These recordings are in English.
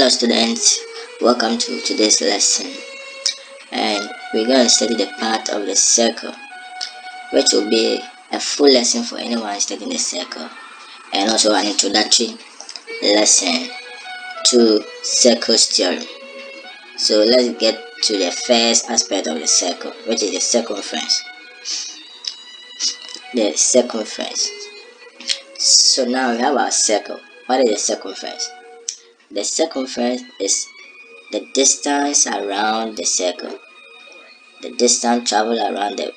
Hello students, welcome to today's lesson, and we're going to study the part of the circle, which will be a full lesson for anyone studying the circle, and also an introductory lesson to Circle's theorem. So let's get to the first aspect of the circle, which is the circumference. The circumference. So now we have our circle. What is the circumference? The circumference is the distance around the circle, the distance traveled around the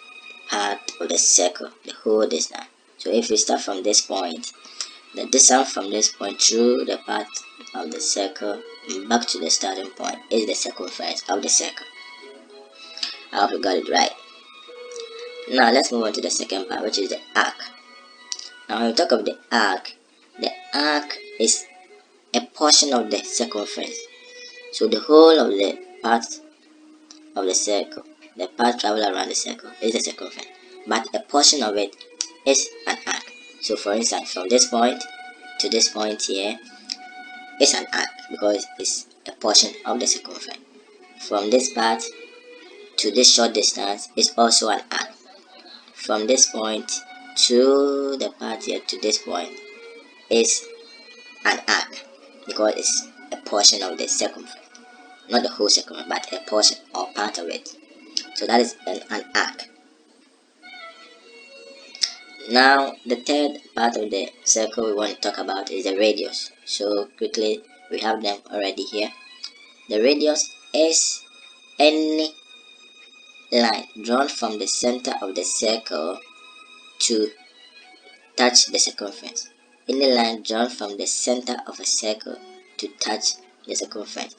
part of the circle, the whole distance. So if we start from this point, the distance from this point through the part of the circle back to the starting point is the circumference of the circle. I hope you got it right. Now let's move on to the second part, which is the arc. Now when we talk of the arc is a portion of the circumference. So the whole of the part of the circle, the path traveled around the circle, is the circumference, but a portion of it is an arc. So for instance, from this point to this point here is an arc because it's a portion of the circumference. From this part to this short distance is also an arc. From this point to the part here to this point is an arc because it's a portion of the circumference, not the whole circumference, but a portion or part of it. So that is an arc. Now the third part of the circle we want to talk about is the radius. So quickly, we have them already here. The radius is any line drawn from the center of the circle to touch the circumference. Any line drawn from the center of a circle to touch the circumference.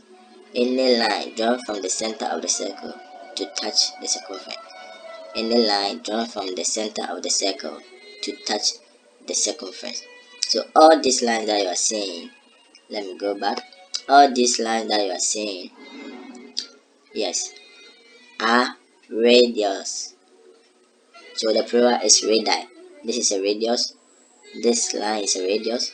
Any line drawn from the center of the circle to touch the circumference. Any line drawn from the center of the circle to touch the circumference. So all these lines that you are seeing, let me go back. All these lines that you are seeing, yes, are radius. So the plural is radii. This is a radius. This line is a radius.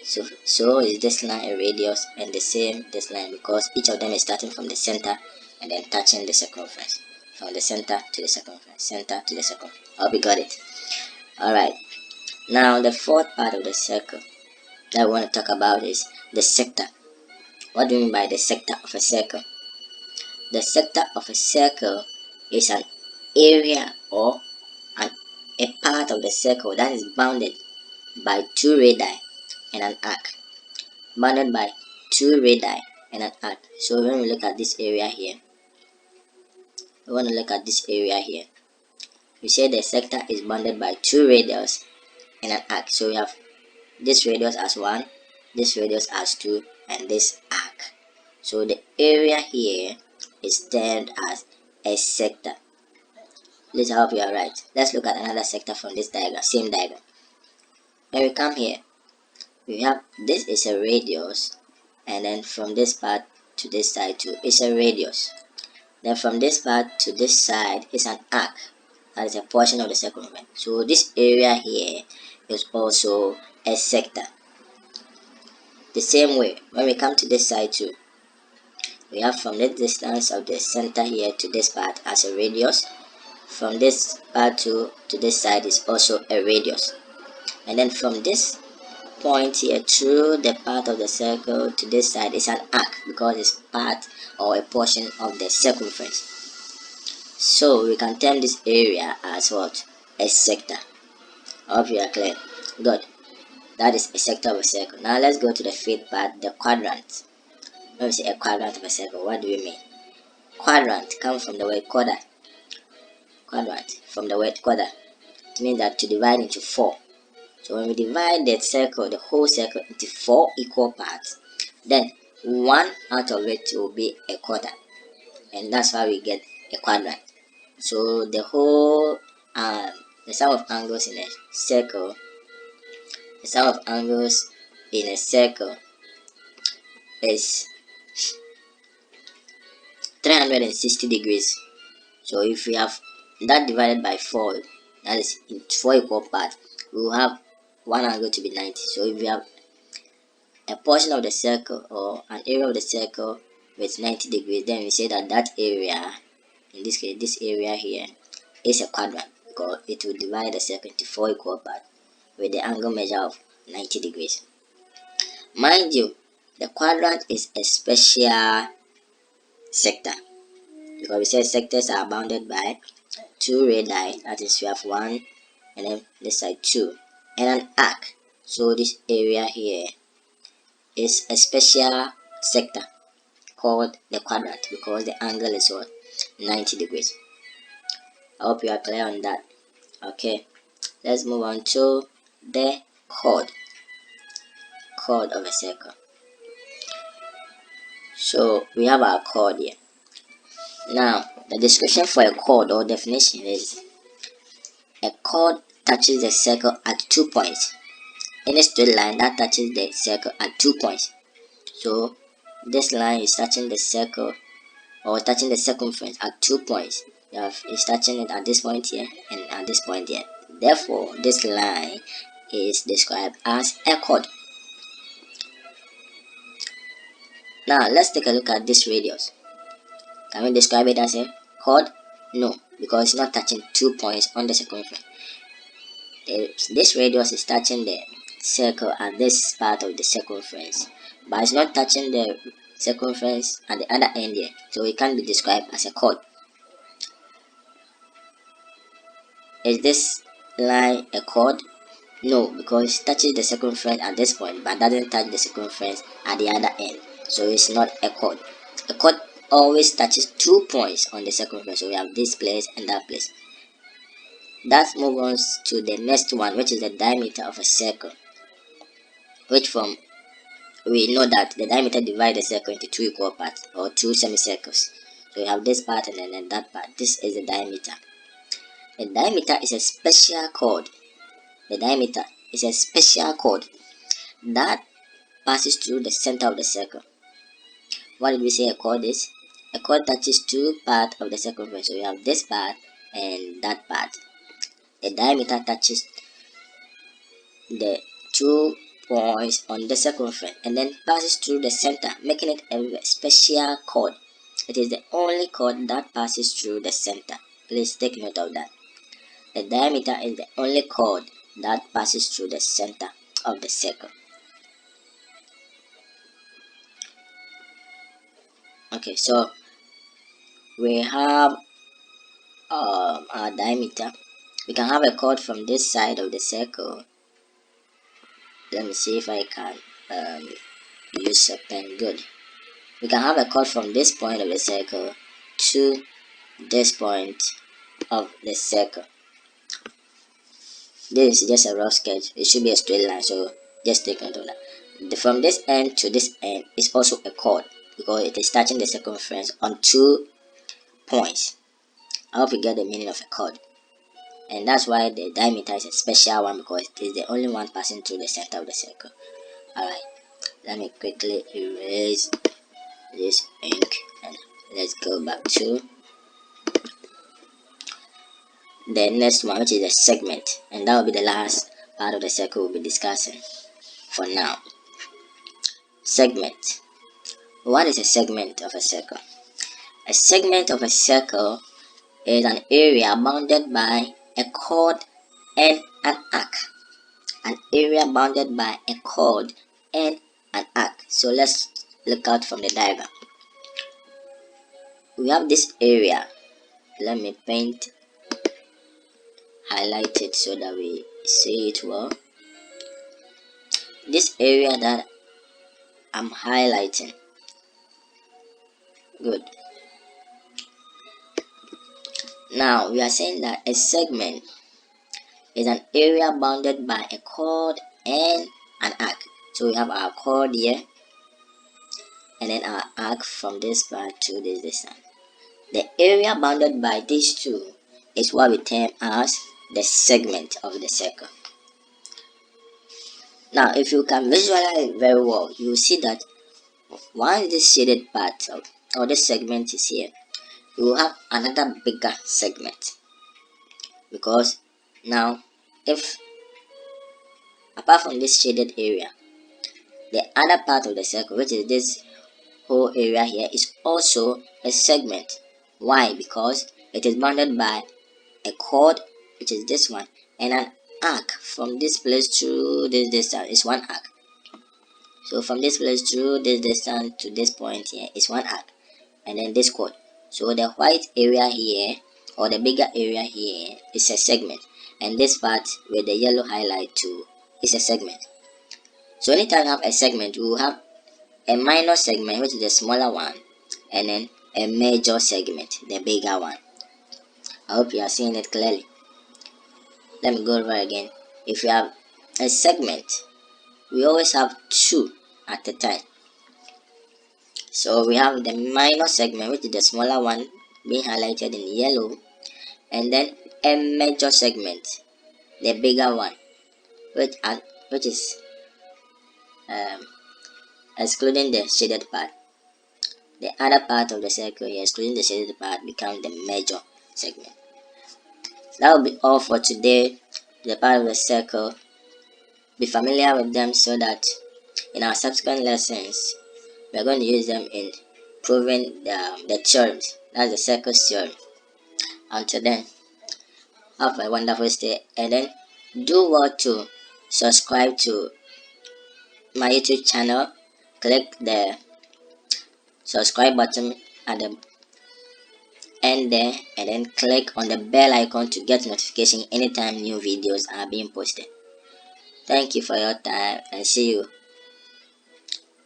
So is this line a radius, and the same this line, because each of them is starting from the center and then touching the circumference. From the center to the circumference, center to the circumference. I hope you got it. Alright. Now the fourth part of the circle that I want to talk about is the sector. What do you mean by the sector of a circle? The sector of a circle is an area or a part of the circle that is bounded by two radii and an arc. Bounded by two radii and an arc. So when we look at this area here, we say the sector is bounded by two radius and an arc. So we have this radius as 1, this radius as 2, and this arc. So the area here is termed as a sector. Please, I hope you are right. Let's look at another sector from this diagram, same diagram. When we come here, we have this is a radius, and then from this part to this side too is a radius. Then from this part to this side is an arc. That is a portion of the circumference. So this area here is also a sector. The same way, when we come to this side too, we have from the distance of the center here to this part as a radius. From this part to this side is also a radius. And then from this point here through the part of the circle to this side is an arc because it's part or a portion of the circumference. So we can term this area as what? A sector. I hope you are clear. Good. That is a sector of a circle. Now let's go to the fifth part, the quadrant. When we say a quadrant of a circle, what do we mean? Quadrant comes from the word quarter. Quadrant from the word quarter. It means that to divide into 4. So when we divide the circle, the whole circle, into 4 equal parts, then one out of it will be a quarter, and that's why we get a quadrant. So the whole the sum of angles in a circle, is 360 degrees. So if we have that divided by 4, that is in 4 equal parts, we will have one angle to be 90. So if we have a portion of the circle or an area of the circle with 90 degrees, then we say that that area, in this case this area here, is a quadrant because it will divide the circle into 4 equal parts with the angle measure of 90 degrees. Mind you, the quadrant is a special sector because we said sectors are bounded by 2 radii, that is we have 1 and then this side 2, and an arc. So this area here is a special sector called the quadrant because the angle is what, 90 degrees. I hope you are clear on that. Okay, let's move on to the chord of a circle. So we have our chord here. Now the description for a chord or definition is a chord touches the circle at 2 points. Any straight line that touches the circle at 2 points. So this line is touching the circle or touching the circumference at 2 points. It's touching it at this point here and at this point here. Therefore, this line is described as a chord. Now let's take a look at this radius. Can we describe it as a chord? No, because it's not touching 2 points on the circumference. This radius is touching the circle at this part of the circumference, but it's not touching the circumference at the other end here, so it can be described as a chord. Is this line a chord? No, because it touches the circumference at this point but doesn't touch the circumference at the other end, so it's not a chord. A chord always touches 2 points on the circumference, so we have this place and that place. Let's move on to the next one, which is the diameter of a circle, which from we know that the diameter divides the circle into 2 equal parts or 2 semicircles. So you have this part and then that part. This is the diameter. The diameter is a special chord. The diameter is a special chord that passes through the center of the circle. What did we say a chord is? A chord touches 2 parts of the circumference. So you have this part and that part. The diameter touches the 2 points on the circumference and then passes through the center, making it a special chord. It is the only chord that passes through the center. Please take note of that. The diameter is the only chord that passes through the center of the circle. Okay, so we have our diameter. We can have a chord from this side of the circle. Let me see if I can use a pen. Good. We can have a chord from this point of the circle to this point of the circle. This is just a rough sketch. It should be a straight line, so just take note of that. From this end to this end is also a chord because it is touching the circumference on 2 points. I hope you get the meaning of a chord. And that's why the diameter is a special one, because it is the only one passing through the center of the circle. Alright, let me quickly erase this ink and let's go back to the next one, which is a segment, and that will be the last part of the circle we'll be discussing for now. Segment. What is a segment of a circle? A segment of a circle is an area bounded by a chord and an arc. An area bounded by a chord and an arc. So let's look out from the diagram. We have this area. Let me highlight it so that we see it well. This area that I'm highlighting. Good. Now we are saying that a segment is an area bounded by a chord and an arc. So we have our chord here and then our arc from this part to this distance. The area bounded by these two is what we term as the segment of the circle. Now if you can visualize it very well, you will see that once this shaded part or this segment is here, you will have another bigger segment, because now if apart from this shaded area, The other part of the circle, which is this whole area here, is also a segment. Why? Because it is bounded by a chord, which is this one, and an arc from this place through this distance is one arc. So from this place through this distance to this point here is one arc, and then this chord. So the white area here, or the bigger area here, is a segment, and this part with the yellow highlight too is a segment. So anytime you have a segment, you will have a minor segment, which is the smaller one, and then a major segment, the bigger one. I hope you are seeing it clearly. Let me go over again. If you have a segment, we always have two at a time. So we have the minor segment, which is the smaller one being highlighted in yellow, and then a major segment, the bigger one, which is excluding the shaded part. The other part of the circle here, excluding the shaded part, becomes the major segment. That will be all for today. The part of the circle. Be familiar with them so that in our subsequent lessons we are going to use them in proving the theorems. That's the circle theorem. Until then, have a wonderful stay, and then do well to subscribe to my YouTube channel. Click the subscribe button at the end there, and then click on the bell icon to get notification anytime new videos are being posted. Thank you for your time, and see you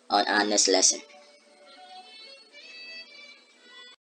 on our next lesson.